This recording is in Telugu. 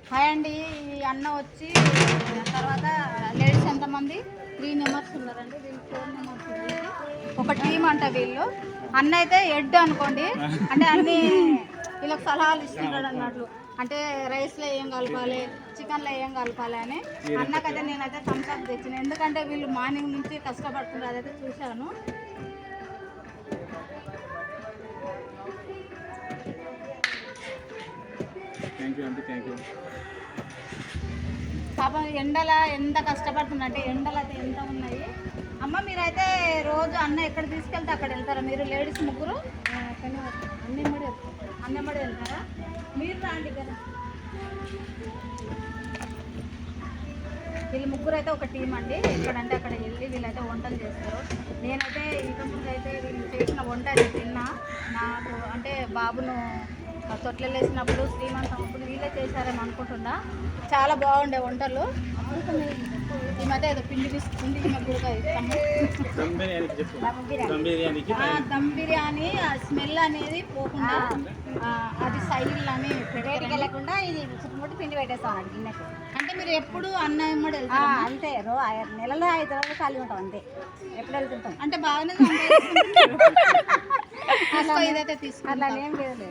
హాయ్ అండి. ఈ అన్న వచ్చి తర్వాత లేడీస్ ఎంతమంది 3 మెంబర్స్ ఉన్నారండి. వీళ్ళు 4 మెంబర్స్ ఒక టీం అంట. వీళ్ళు అన్న అయితే హెడ్ అనుకోండి, అంటే అన్ని వీళ్ళకి సలహాలు ఇస్తున్నాడు అన్నట్లు. అంటే రైస్లో ఏం కలపాలి, చికెన్లో ఏం కలపాలి అని. అన్నకైతే నేనైతే థమ్స్ అప్ తెచ్చిన, ఎందుకంటే వీళ్ళు మార్నింగ్ నుంచి కష్టపడుతున్నారు, అదైతే చూశాను. పాపం ఎండల ఎంత కష్టపడుతుందంటే, ఎండలు అయితే ఎంత ఉన్నాయి. అమ్మ మీరైతే రోజు అన్న ఎక్కడ తీసుకెళ్తే అక్కడ వెళ్తారా మీరు? లేడీస్ ముగ్గురు అన్నమ్మడి వెళ్తారా? మీరు రాండి కదా. వీళ్ళు ముగ్గురు అయితే ఒక టీం అండి. ఎక్కడంటే అక్కడ వెళ్ళి వీళ్ళైతే వంటలు చేస్తారు. నేనైతే ఇంతకుముందు అయితే వీళ్ళు చేసిన వంట అయితే తిన్నా. నాకు అంటే బాబును తొట్లలో వేసినప్పుడు శ్రీమంతం అప్పుడు వీళ్ళే చేశారేమో అనుకుంటున్నా. చాలా బాగుండే వంటలు. ఈ మధ్య ఏదో పిండి కూడా ఇస్తాము. దమ్ బిర్యానీ స్మెల్ అనేది పోకుండా, అది సైల్ అని బయటికి వెళ్ళకుండా ఇది చుట్టుముట్టు పిండి పెట్టేస్తాం గిన్నెకు. అంటే మీరు ఎప్పుడు అన్న ఎమ్మడి వెళ్తారా? అంతే నెలలో 5 రోజులు ఖాళీ ఉంటాం అంతే. ఎప్పుడు వెళ్తుంటాం అంటే బాగానే ఇదైతే తీసుకుంటాం. అట్లా ఏం లేదు.